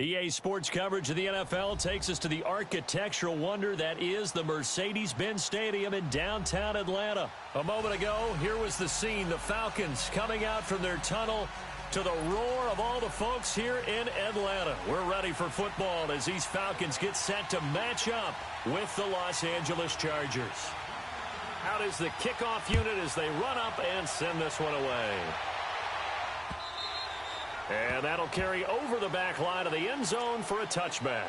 EA Sports coverage of the NFL takes us to the architectural wonder that is the Mercedes-Benz Stadium in downtown Atlanta. A moment ago, here was the scene. The Falcons coming out from their tunnel to the roar of all the folks here in Atlanta. We're ready for football as these Falcons get set to match up with the Los Angeles Chargers. Out is the kickoff unit as they run up and send this one away. And that'll carry over the back line of the end zone for a touchback.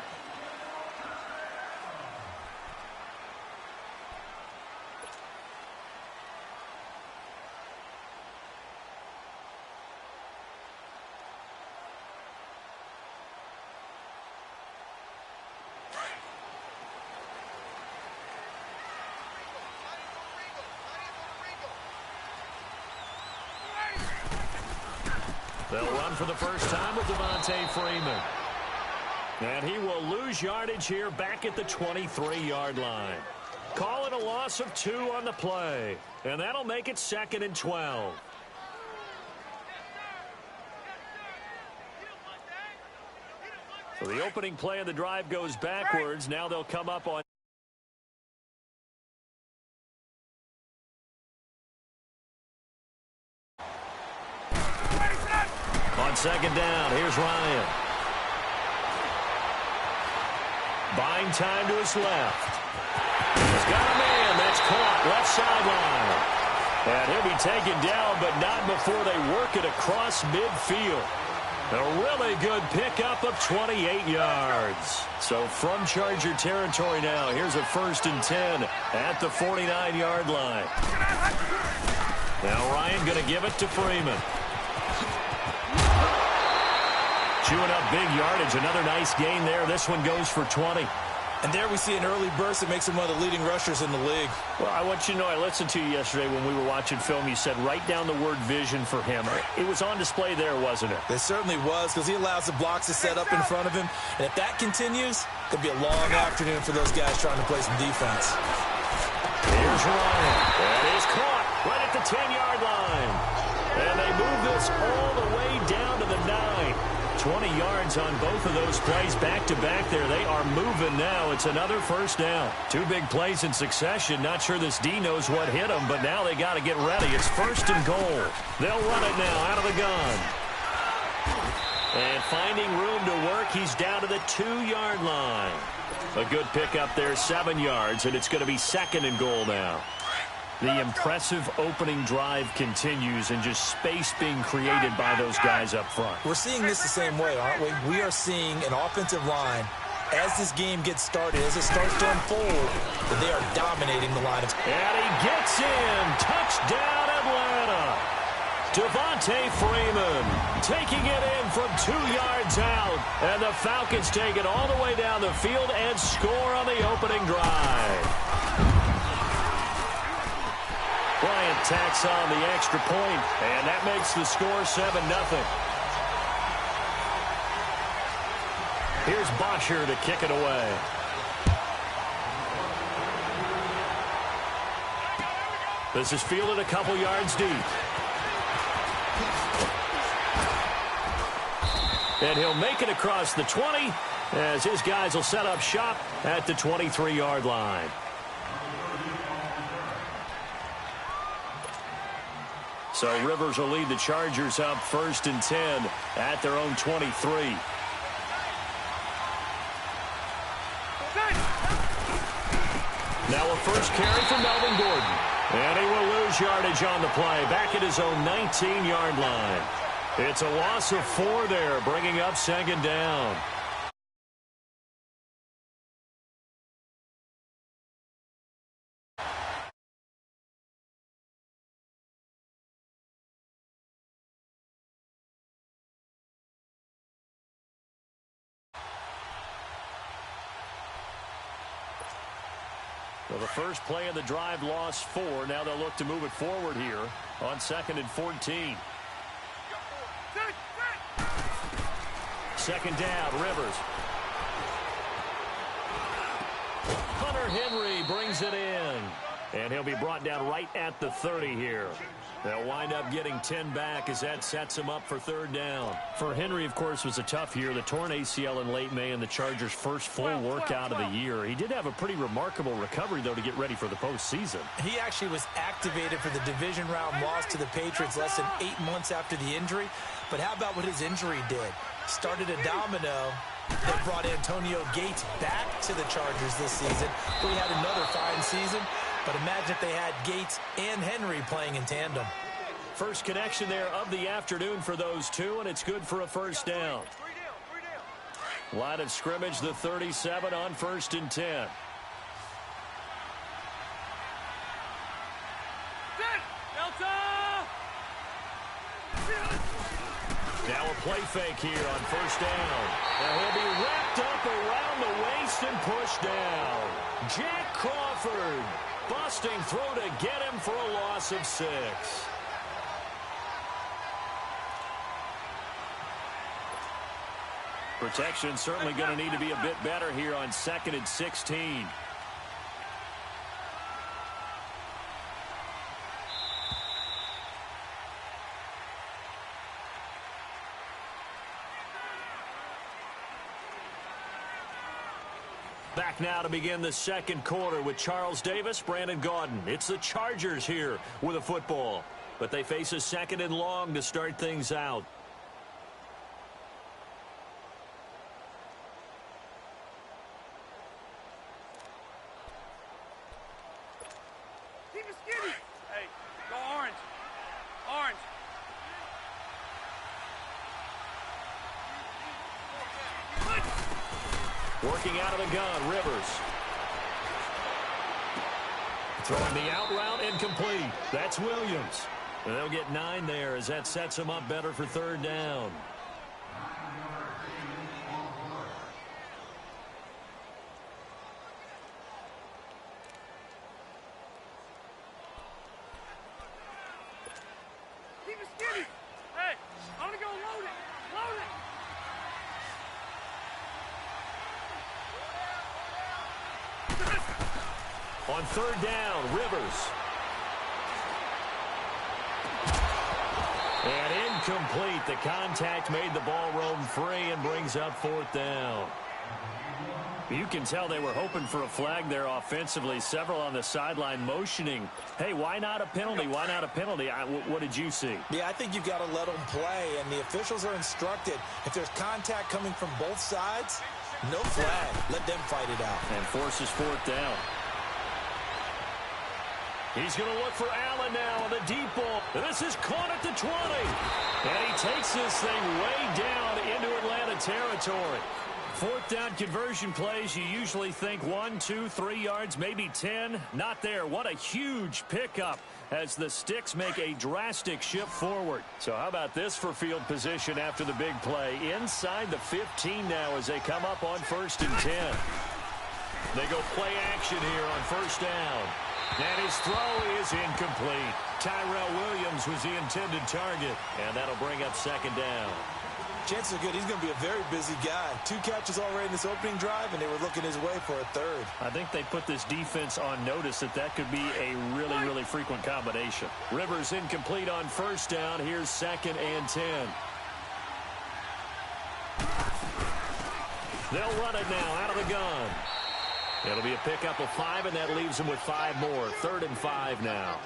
They'll run for the first time with Devontae Freeman. And he will lose yardage here back at the 23-yard line. Call it a loss of 2 on the play. And that'll make it 2nd and 12. So the opening play of the drive goes backwards. Now they'll come up on second down. Here's Ryan. Buying time to his left. He's got a man. That's caught. Left sideline. And he'll be taken down, but not before they work it across midfield. A really good pickup of 28 yards. So from Charger territory now, here's a 1st and 10 at the 49-yard line. Now Ryan going to give it to Freeman. Chewing up big yardage. Another nice gain there. This one goes for 20. And there we see an early burst that makes him one of the leading rushers in the league. Well, I want you to know, I listened to you yesterday when we were watching film. You said write down the word vision for him. It was on display there, wasn't it? It certainly was, because he allows the blocks to set up in front of him. And if that continues, it could be a long afternoon for those guys trying to play some defense. Here's Ryan. That is caught right at the 10-yard line. And they move this all the way down to the 9. 20 yards on both of those plays back-to-back there. They are moving now. It's another first down. 2 big plays in succession. Not sure this D knows what hit them, but now they got to get ready. It's 1st and goal. They'll run it now out of the gun. And finding room to work, he's down to the 2-yard line. A good pickup there, 7 yards, and it's going to be 2nd and goal now. The impressive opening drive continues and just space being created by those guys up front. We're seeing this the same way, aren't we? We are seeing an offensive line, as this game gets started, as it starts to unfold, that they are dominating the line. And he gets in. Touchdown, Atlanta. Devontae Freeman taking it in from 2 yards out. And the Falcons take it all the way down the field and score on the opening drive. Bryant tacks on the extra point, and that makes the score 7-0. Here's Bosher to kick it away. This is fielded a couple yards deep. And he'll make it across the 20 as his guys will set up shop at the 23-yard line. So Rivers will lead the Chargers up 1st and 10 at their own 23. Now a first carry for Melvin Gordon. And he will lose yardage on the play back at his own 19-yard line. It's a loss of 4 there, bringing up 2nd down. So the first play of the drive lost 4. Now they'll look to move it forward here on 2nd and 14. 2nd down, Rivers. Hunter Henry brings it in. And he'll be brought down right at the 30 here. They'll wind up getting 10 back as that sets them up for third down. For Henry, of course, was a tough year. The torn ACL in late May and the Chargers' first full workout of the year. He did have a pretty remarkable recovery, though, to get ready for the postseason. He actually was activated for the division round loss to the Patriots less than 8 months after the injury. But how about what his injury did? Started a domino. They brought Antonio Gates back to the Chargers this season, where he had another fine season. But imagine if they had Gates and Henry playing in tandem. First connection there of the afternoon for those two, and it's good for a first down. Line of scrimmage, the 37 on 1st and 10. Now a play fake here on first down. And he'll be wrapped up around the waist and pushed down. Jack Crawford busting through to get him for a loss of 6. Protection certainly going to need to be a bit better here on 2nd and 16. Back now to begin the second quarter with Charles Davis, Brandon Gaudin. It's the Chargers here with a football, but they face a 2nd and long to start things out. Keep it skinny. Hey, go orange. Orange. Working out of the gun, Rivers. Throwing the out route, incomplete. That's Williams. And they'll get 9 there as that sets them up better for third down. Keep it skinny. Hey, I'm going to go load it. Load it. On third down, Rivers. And incomplete. The contact made the ball roam free and brings up 4th down. You can tell they were hoping for a flag there offensively. Several on the sideline motioning. Hey, why not a penalty? Why not a penalty? What did you see? Yeah, I think you've got to let them play, and the officials are instructed. If there's contact coming from both sides, no flag. Let them fight it out. And forces 4th down. He's going to look for Allen now on the deep ball. This is caught at the 20. And he takes this thing way down into Atlanta territory. 4th down conversion plays, you usually think 1, 2, 3 yards, maybe 10. Not there. What a huge pickup as the sticks make a drastic shift forward. So how about this for field position after the big play? Inside the 15 now as they come up on 1st and 10. They go play action here on 1st down. And his throw is incomplete. Tyrell Williams was the intended target. And that'll bring up 2nd down. Chances are good. He's going to be a very busy guy. 2 catches already in this opening drive, and they were looking his way for a 3rd. I think they put this defense on notice that could be a really, really frequent combination. Rivers incomplete on 1st down. Here's 2nd and 10. They'll run it now out of the gun. It'll be a pickup of 5, and that leaves them with 5 more. 3rd and 5 now.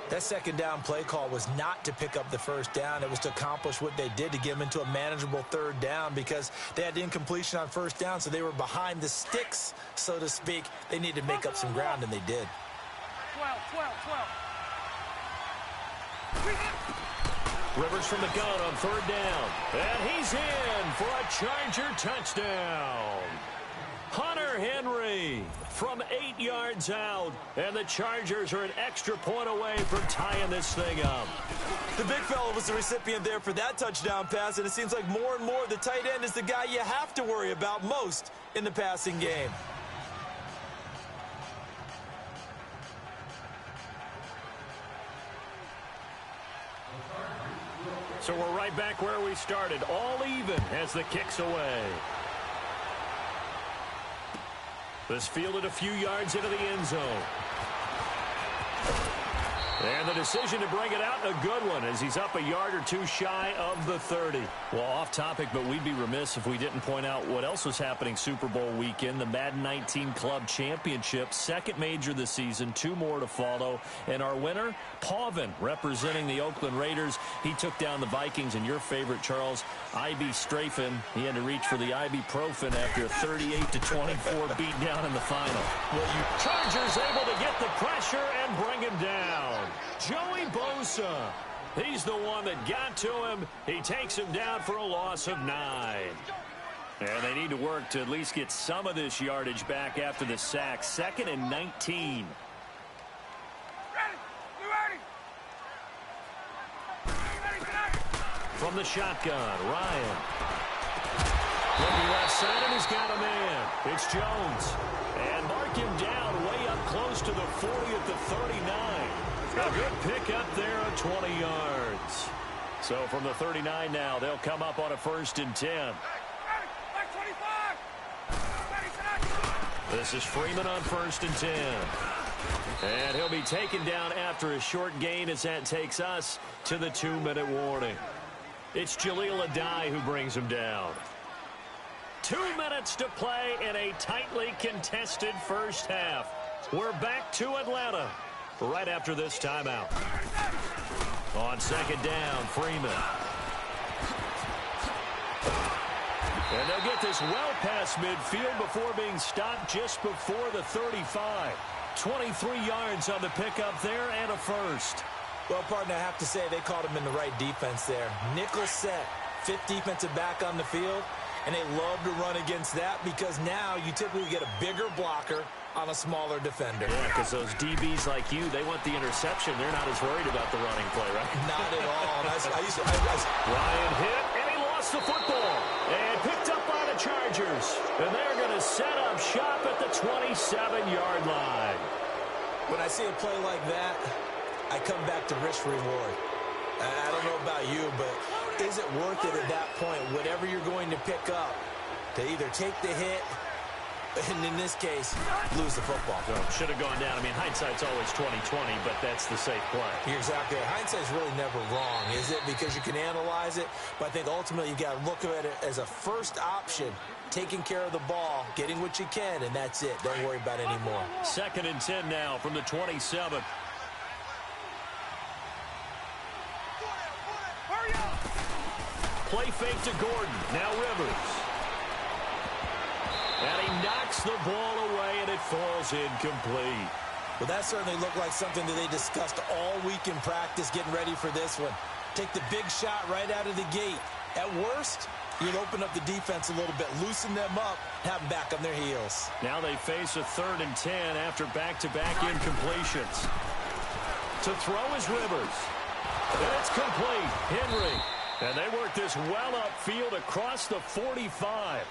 That 2nd down play call was not to pick up the 1st down. It was to accomplish what they did to get them into a manageable 3rd down because they had incompletion on 1st down, so they were behind the sticks, so to speak. They needed to make up some ground, and they did. 12. Rivers from the gun on 3rd down. And he's in for a Charger touchdown. Hunter Henry from 8 yards out. And the Chargers are an extra point away from tying this thing up. The big fella was the recipient there for that touchdown pass, and it seems like more and more the tight end is the guy you have to worry about most in the passing game. So we're right back where we started, all even as the kick's away. This fielded a few yards into the end zone. And the decision to bring it out, a good one, as he's up a yard or two shy of the 30. Well, off topic, but we'd be remiss if we didn't point out what else was happening Super Bowl weekend. The Madden 19 Club Championship, second major this season, 2 more to follow. And our winner, Pauvin, representing the Oakland Raiders. He took down the Vikings, and your favorite, Charles, IB Strafen. He had to reach for the ibuprofen after a 38-24 beatdown in the final. Well, Chargers able to get the pressure and bring him down. Joey Bosa, he's the one that got to him. He takes him down for a loss of 9. And they need to work to at least get some of this yardage back after the sack. 2nd and 19. From the shotgun, Ryan. Looking left side, and he's got a man. It's Jones. And mark him down way up close to the 40 at the 39. A good pick up there at 20 yards. So from the 39 now, they'll come up on a 1st and 10. This is Freeman on 1st and 10. And he'll be taken down after a short gain as that takes us to the 2-minute warning. It's Jaleel Adai who brings him down. 2 minutes to play in a tightly contested first half. We're back to Atlanta right after this timeout. On 2nd down, Freeman. And they'll get this well past midfield before being stopped just before the 35. 23 yards on the pickup there and a first. Well, partner, I have to say they caught him in the right defense there. Nickel set, 5th defensive back on the field. And they love to run against that because now you typically get a bigger blocker on a smaller defender. Yeah, because those DBs like you, they want the interception. They're not as worried about the running play, right? Not at all. Ryan hit, and he lost the football. And picked up by the Chargers. And they're going to set up shop at the 27-yard line. When I see a play like that, I come back to risk reward. I don't know about you, but is it worth it at that point, whatever you're going to pick up, to either take the hit, and in this case, lose the football? So should have gone down. I mean, hindsight's always 20/20, but that's the safe play. You're exactly right. Hindsight's really never wrong, is it? Because you can analyze it, but I think ultimately you got to look at it as a first option, taking care of the ball, getting what you can, and that's it. Don't worry about it anymore. 2nd and 10 now from the 27. Play fake to Gordon. Now Rivers. And he knocks the ball away, and it falls incomplete. Well, that certainly looked like something that they discussed all week in practice, getting ready for this one. Take the big shot right out of the gate. At worst, you'll open up the defense a little bit, loosen them up, have them back on their heels. Now they face a 3rd and 10 after back-to-back incompletions. To throw is Rivers. And it's complete. Henry. And they work this well upfield across the 45.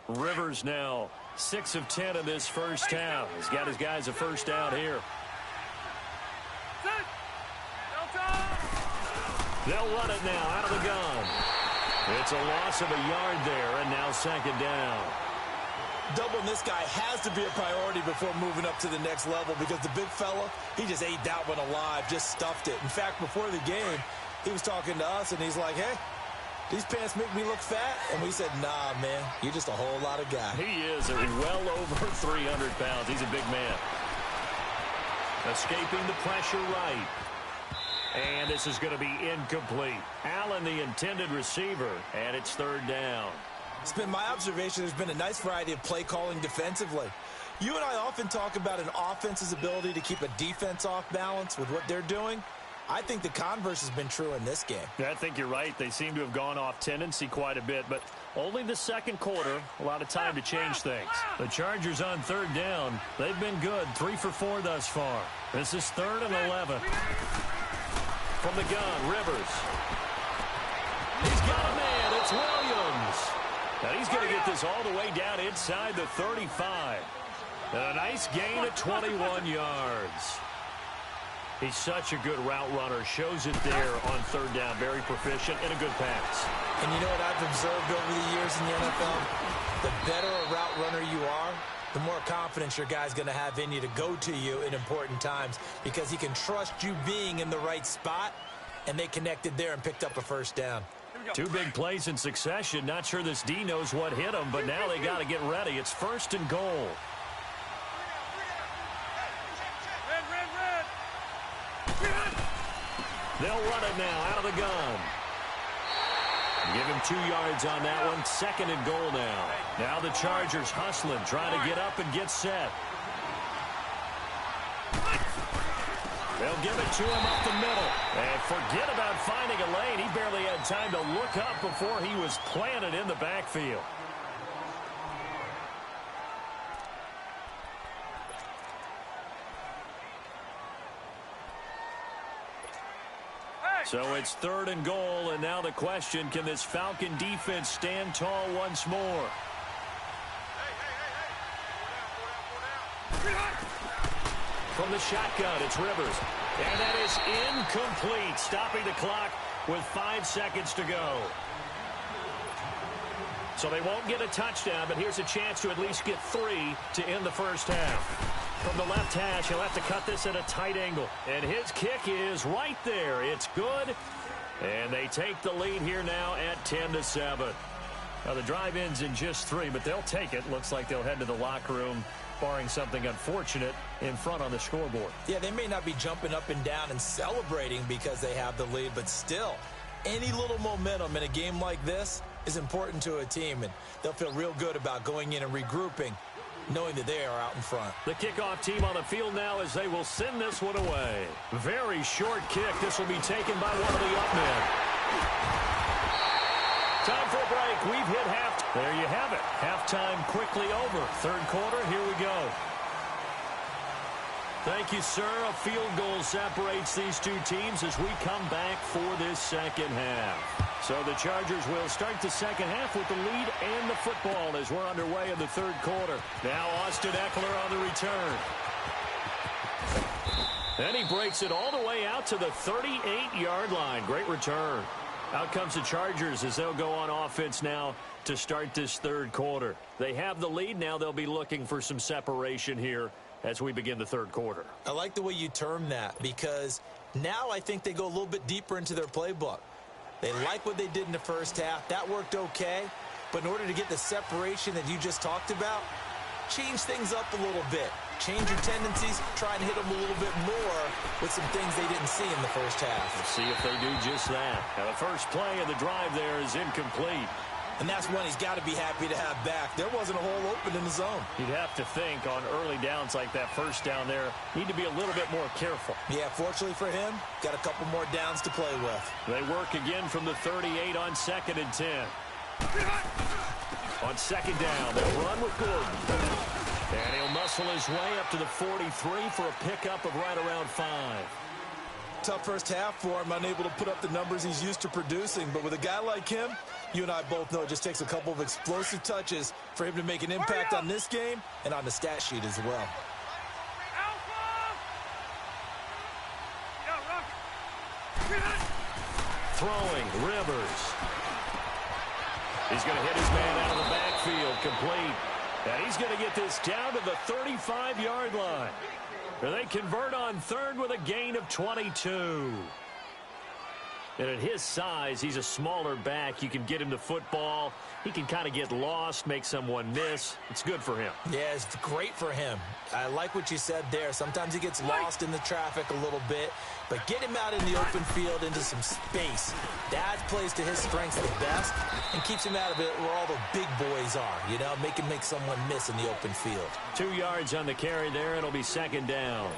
Rivers now 6 of 10 in this first half. He's got his guys a first down here. They'll run it now out of the gun. It's a loss of a yard there, and now 2nd down. Doubling this guy has to be a priority before moving up to the next level because the big fella, he just ate that one alive, just stuffed it. In fact, before the game, he was talking to us, and he's like, hey, these pants make me look fat? And we said, nah, man, you're just a whole lot of guy. He is well over 300 pounds. He's a big man. Escaping the pressure right. And this is going to be incomplete. Allen, the intended receiver, and it's 3rd down. It's been my observation there's been a nice variety of play calling defensively. You and I often talk about an offense's ability to keep a defense off balance with what they're doing. I think the converse has been true in this game. Yeah, I think you're right. They seem to have gone off tendency quite a bit, but only the second quarter, a lot of time to change things. The Chargers on third down. They've been good, 3 for 4 thus far. This is 3rd and 11. From the gun, Rivers. He's got a man. It's Williams. Now he's going to get this all the way down inside the 35. And a nice gain of 21 yards. He's such a good route runner. Shows it there on third down. Very proficient and a good pass. And you know what I've observed over the years in the NFL? The better a route runner you are, the more confidence your guy's going to have in you to go to you in important times because he can trust you being in the right spot, and they connected there and picked up a first down. 2 big plays in succession. Not sure this D knows what hit him, but now they got to get ready. It's 1st and goal. They'll run it now out of the gun. Give him 2 yards on that one. 2nd and goal now. Now the Chargers hustling, trying to get up and get set. They'll give it to him up the middle. And forget about finding a lane. He barely had time to look up before he was planted in the backfield. So it's 3rd and goal, and now the question, can this Falcon defense stand tall once more? From the shotgun, it's Rivers. And that is incomplete, stopping the clock with 5 seconds to go. So they won't get a touchdown, but here's a chance to at least get 3 to end the first half. From the left hash, he'll have to cut this at a tight angle. And his kick is right there. It's good. And they take the lead here now at 10-7. Now the drive ends in just 3, but they'll take it. Looks like they'll head to the locker room, barring something unfortunate, in front on the scoreboard. Yeah, they may not be jumping up and down and celebrating because they have the lead, but still, any little momentum in a game like this is important to a team, and they'll feel real good about going in and regrouping, knowing that they are out in front. The kickoff team on the field now as they will send this one away. Very short kick. This will be taken by one of the up men. Time for a break. We've hit half. There you have it. Halftime quickly over. 3rd quarter, here we go. Thank you, sir. A field goal separates these 2 teams as we come back for this second half. So the Chargers will start the second half with the lead and the football as we're underway in the 3rd quarter. Now Austin Eckler on the return. And he breaks it all the way out to the 38-yard line. Great return. Out comes the Chargers as they'll go on offense now to start this 3rd quarter. They have the lead. Now they'll be looking for some separation here as we begin the 3rd quarter. I like the way you term that because now I think they go a little bit deeper into their playbook. They like what they did in the first half. That worked okay. But in order to get the separation that you just talked about, change things up a little bit. Change your tendencies. Try and hit them a little bit more with some things they didn't see in the first half. We'll see if they do just that. Now the first play of the drive there is incomplete. And that's one he's got to be happy to have back. There wasn't a hole open in the zone. You'd have to think on early downs like that first down there, need to be a little bit more careful. Yeah, fortunately for him, got a couple more downs to play with. They work again from the 38 on 2nd and 10. On 2nd down, they'll run with Gordon. And he'll muscle his way up to the 43 for a pickup of right around 5. Tough first half for him, unable to put up the numbers he's used to producing. But with a guy like him, you and I both know it just takes a couple of explosive touches for him to make an impact on this game and on the stat sheet as well. Throwing, Rivers. He's going to hit his man out of the backfield, complete. And he's going to get this down to the 35-yard line. They convert on 3rd with a gain of 22. And at his size, he's a smaller back. You can get him the football. He can kind of get lost, make someone miss. It's good for him. Yeah, it's great for him. I like what you said there. Sometimes he gets lost in the traffic a little bit, but get him out in the open field into some space. That plays to his strengths the best and keeps him out of it where all the big boys are, you know, make someone miss in the open field. 2 yards on the carry there. It'll be second down.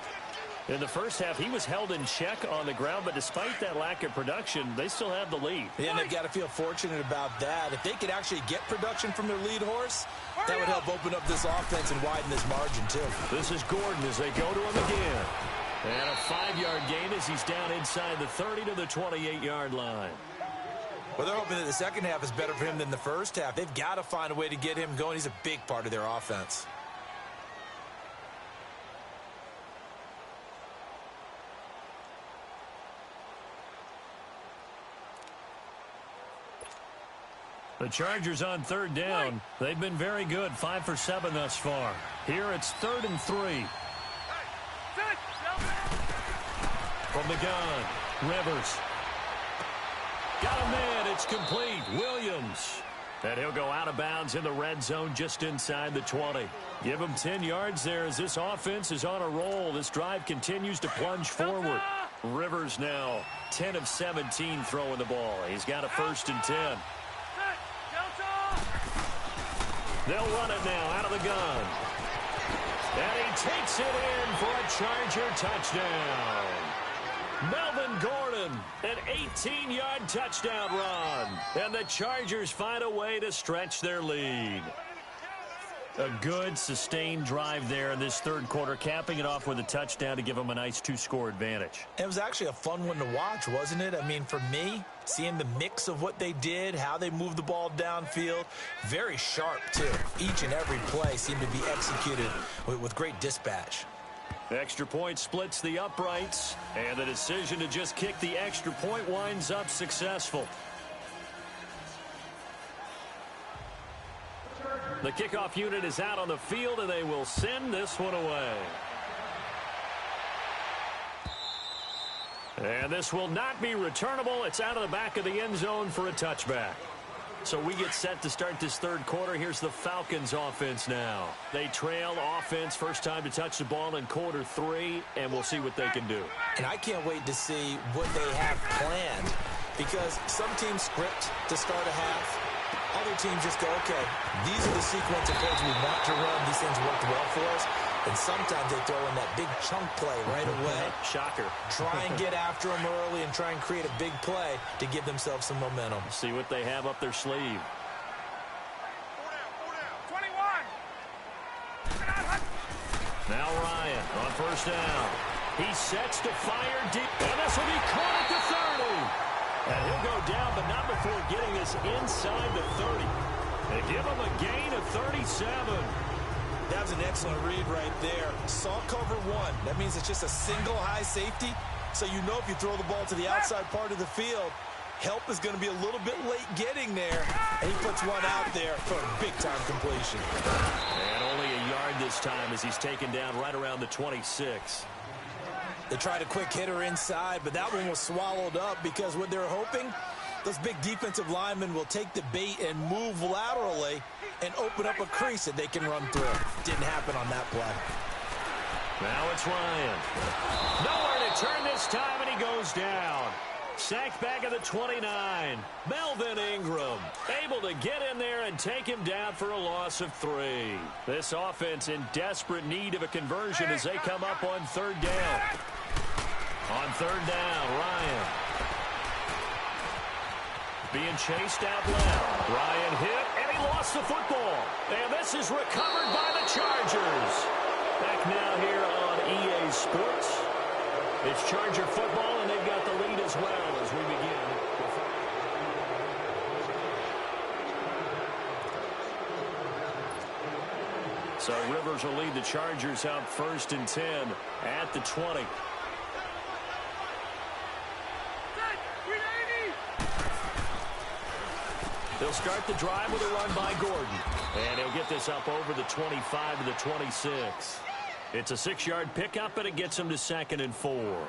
In the first half, he was held in check on the ground, but despite that lack of production, they still have the lead. Yeah, and they've got to feel fortunate about that. If they could actually get production from their lead horse, that would help open up this offense and widen this margin, too. This is Gordon as they go to him again. And a 5-yard gain as he's down inside the 30 to the 28-yard line. Well, they're hoping that the second half is better for him than the first half. They've got to find a way to get him going. He's a big part of their offense. The Chargers on third down. They've been very good, 5 for 7 thus far. Here it's 3rd and 3. From the gun, Rivers. Got a man, it's complete. Williams. And he'll go out of bounds in the red zone just inside the 20. Give him 10 yards there as this offense is on a roll. This drive continues to plunge forward. Rivers now 10 of 17 throwing the ball. He's got a 1st and 10. They'll run it now out of the gun. And he takes it in for a Charger touchdown. Melvin Gordon, an 18-yard touchdown run. And the Chargers find a way to stretch their lead. A good, sustained drive there in this third quarter, capping it off with a touchdown to give them a nice 2-score advantage. It was actually a fun one to watch, wasn't it? I mean, for me, seeing the mix of what they did, how they moved the ball downfield, very sharp, too. Each and every play seemed to be executed with great dispatch. Extra point splits the uprights, and the decision to just kick the extra point winds up successful. The kickoff unit is out on the field, and they will send this one away. And this will not be returnable. It's out of the back of the end zone for a touchback. So we get set to start this third quarter. Here's the Falcons offense now. They trail offense, first time to touch the ball in quarter 3, and we'll see what they can do. And I can't wait to see what they have planned, because some teams script to start a half. Other teams just go, okay, these are the sequence of plays we want to run. These things worked well for us. And sometimes they throw in that big chunk play right away. Shocker. Try and get after them early and try and create a big play to give themselves some momentum. See what they have up their sleeve. 21. Now Ryan on first down. He sets to fire deep. And this will be caught at the 30. And he'll go down, but not before getting this inside the 30. They give him a gain of 37. That was an excellent read right there. Saw cover 1. That means it's just a single high safety. So you know if you throw the ball to the outside part of the field, help is going to be a little bit late getting there. And he puts one out there for a big-time completion. And only a yard this time as he's taken down right around the 26. They tried a quick hitter inside, but that one was swallowed up because what they're hoping, those big defensive linemen will take the bait and move laterally and open up a crease that they can run through. Didn't happen on that play. Now it's Ryan. Nowhere to turn this time, and he goes down. Sacked back at the 29. Melvin Ingram able to get in there and take him down for a loss of 3. This offense in desperate need of a conversion as they come up on third down. On third down, Ryan. Being chased out left. Ryan hit, and he lost the football. And this is recovered by the Chargers. Back now here on EA Sports. It's Charger football, and they've got the lead as well as we begin. So Rivers will lead the Chargers out 1st and 10 at the 20. They'll start the drive with a run by Gordon. And he'll get this up over the 25 to the 26. It's a 6-yard pickup, and it gets him to 2nd and 4.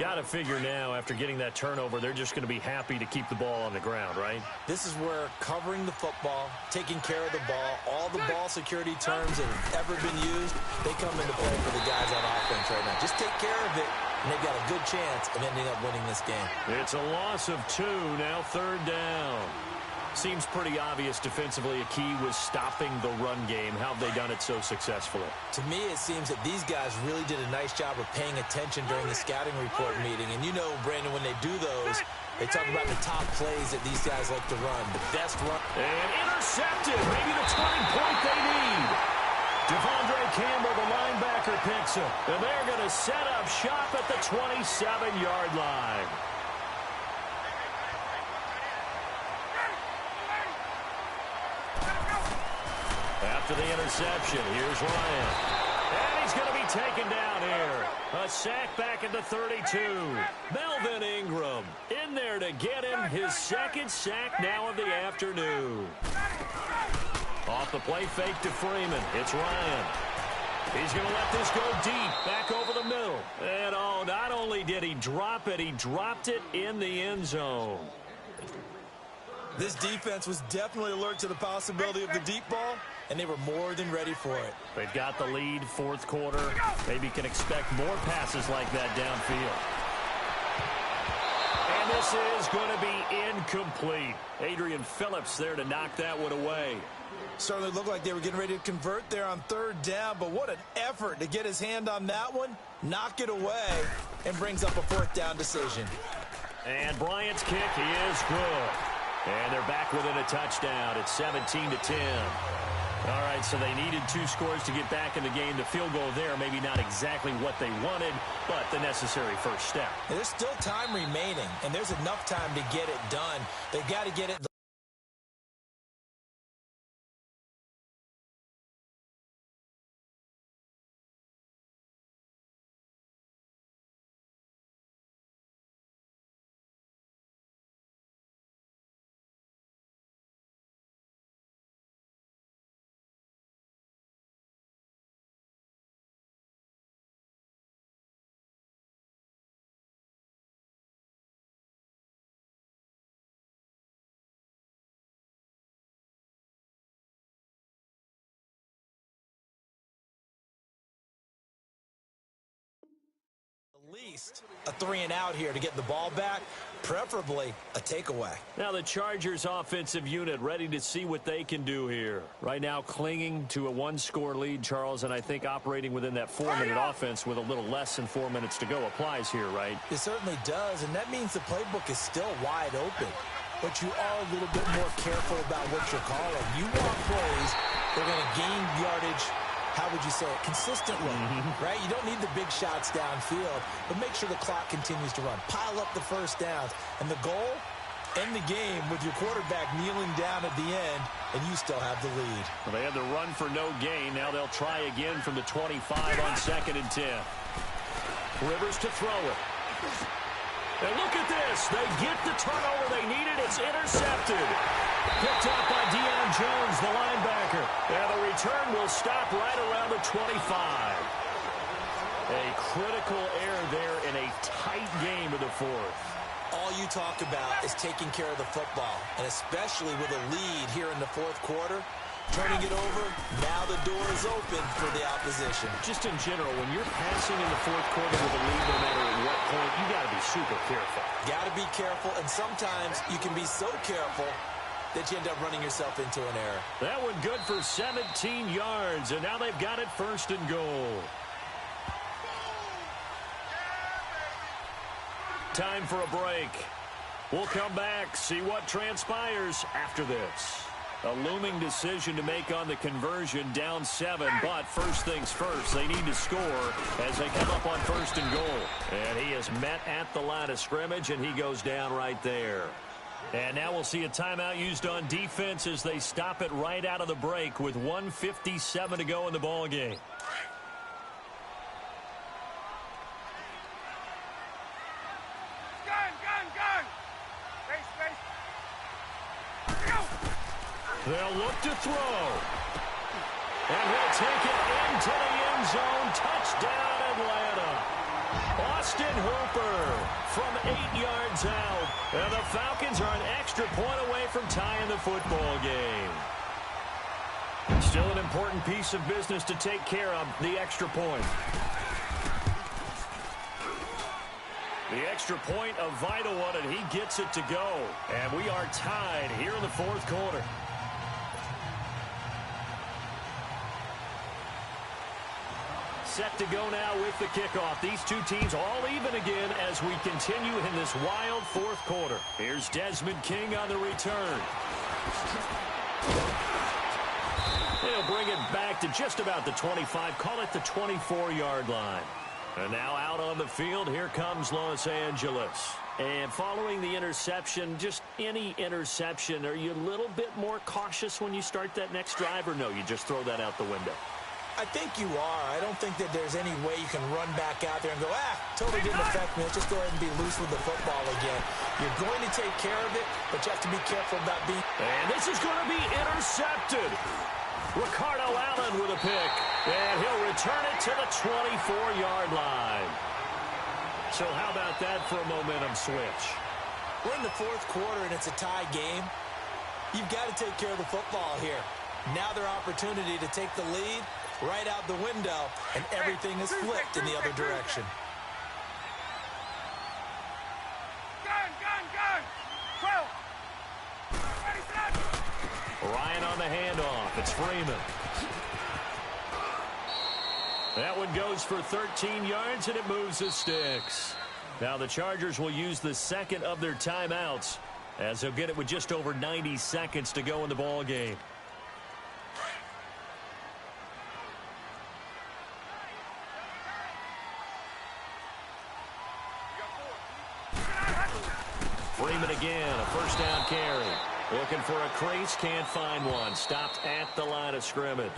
Got to figure now, after getting that turnover, they're just going to be happy to keep the ball on the ground, right? This is where covering the football, taking care of the ball, all the ball security terms that have ever been used, they come into play for the guys on offense right now. Just take care of it, and they've got a good chance of ending up winning this game. It's a loss of 2, now 3rd down. Seems pretty obvious defensively a key was stopping the run game. How have they done it so successfully? To me, it seems that these guys really did a nice job of paying attention during the scouting report meeting. And you know, Brandon, when they do those, they talk about the top plays that these guys like to run. The best run. And intercepted. Maybe the turning point they need. Devondre Campbell, the linebacker, picks him. And they're going to set up shop at the 27-yard line. After the interception, here's Ryan. And he's going to be taken down here. A sack back at the 32. Melvin Ingram in there to get him his 2nd sack now of the afternoon. Off the play fake to Freeman. It's Ryan. He's going to let this go deep, back over the middle. And oh, not only did he drop it, he dropped it in the end zone. This defense was definitely alert to the possibility of the deep ball, and they were more than ready for it. They've got the lead, 4th quarter. Maybe can expect more passes like that downfield. And this is going to be incomplete. Adrian Phillips there to knock that one away. Certainly looked like they were getting ready to convert there on 3rd down, but what an effort to get his hand on that one, knock it away, and brings up a 4th down decision. And Bryant's kick is good. And they're back within a touchdown. It's 17-10. All right, so they needed 2 scores to get back in the game. The field goal there, maybe not exactly what they wanted, but the necessary first step. And there's still time remaining, and there's enough time to get it done. They've got to get it. At least a 3-and-out here to get the ball back, preferably a takeaway. Now the Chargers offensive unit ready to see what they can do here. Right now clinging to a 1-score lead, Charles, and I think operating within that 4-minute offense with a little less than 4 minutes to go applies here, right? It certainly does, and that means the playbook is still wide open. But you are a little bit more careful about what you're calling. You want plays that are going to gain yardage, how would you say it, consistently, right? You don't need the big shots downfield, but make sure the clock continues to run. Pile up the first downs. And the goal, end the game with your quarterback kneeling down at the end, and you still have the lead. Well, they had the run for no gain. Now they'll try again from the 25 on 2nd and 10. Rivers to throw it. And look at this. They get the turnover they needed. It's intercepted. Picked up by Deion Jones, the linebacker. And the return will stop right around the 25. A critical error there in a tight game in the 4th. All you talk about is taking care of the football, and especially with a lead here in the 4th quarter. Turning it over, now the door is open for the opposition. Just in general, when you're passing in the 4th quarter with a lead, no matter at what point, you got to be super careful. Got to be careful, and sometimes you can be so careful that you end up running yourself into an error. That one good for 17 yards, and now they've got it 1st and goal. Time for a break. We'll come back, see what transpires after this. A looming decision to make on the conversion, down 7, but first things first, they need to score as they come up on 1st and goal. And he is met at the line of scrimmage, and he goes down right there. And now we'll see a timeout used on defense as they stop it right out of the break with 1:57 to go in the ball game. They'll look to throw. And he'll take it into the end zone. Touchdown, Atlanta. Austin Hooper from 8 yards out. And the Falcons are an extra point away from tying the football game. Still an important piece of business to take care of, the extra point. The extra point, a vital one, and he gets it to go. And we are tied here in the fourth quarter. Set to go now with the kickoff. These two teams all even again as we continue in this wild fourth quarter. Here's Desmond King on the return. He'll bring it back to just about the 25, call it the 24-yard line. And now out on the field, here comes Los Angeles. And following the interception, just any interception, are you a little bit more cautious when you start that next drive, or no, you just throw that out the window? I think you are. I don't think that there's any way you can run back out there and go, totally didn't affect me. Let's just go ahead and be loose with the football again. You're going to take care of it, but you have to be careful about being... And this is going to be intercepted. Ricardo Allen with a pick. And he'll return it to the 24-yard line. So how about that for a momentum switch? We're in the fourth quarter, and it's a tie game. You've got to take care of the football here. Now their opportunity to take the lead right out the window, and everything is flipped in the other direction. Gun! 12. Ready, set. Ryan on the handoff. It's Freeman. That one goes for 13 yards, and it moves the sticks. Now the Chargers will use the second of their timeouts as they'll get it with just over 90 seconds to go in the ball game. Freeman again, a first down carry. Looking for a crease, can't find one. Stopped at the line of scrimmage.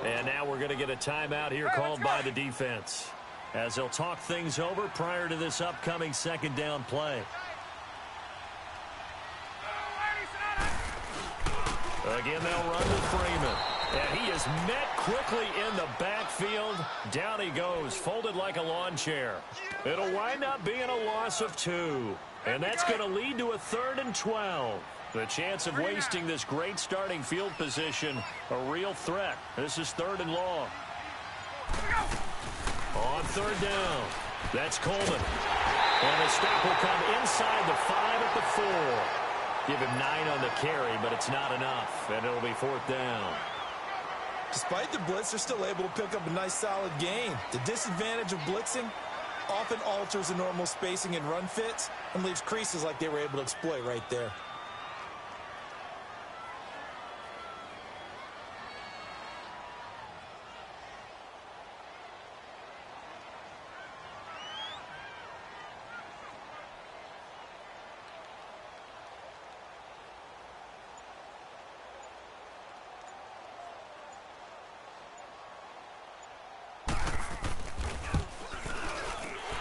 And now we're going to get a timeout here called by the defense as they'll talk things over prior to this upcoming second down play. Again, they'll run to Freeman. And he is met quickly in the backfield. Down he goes, folded like a lawn chair. It'll wind up being a loss of 2. And that's going to lead to a 3rd and 12. The chance of wasting this great starting field position, a real threat. This is 3rd and long. On 3rd down, that's Coleman. And the stop will come inside the 5 at the 4. Give him 9 on the carry, but it's not enough, and it'll be 4th down. Despite the blitz, they're still able to pick up a nice, solid gain. The disadvantage of blitzing often alters the normal spacing and run fits and leaves creases like they were able to exploit right there.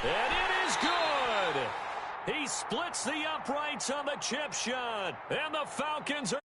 And it is good. He splits the uprights on the chip shot. And the Falcons are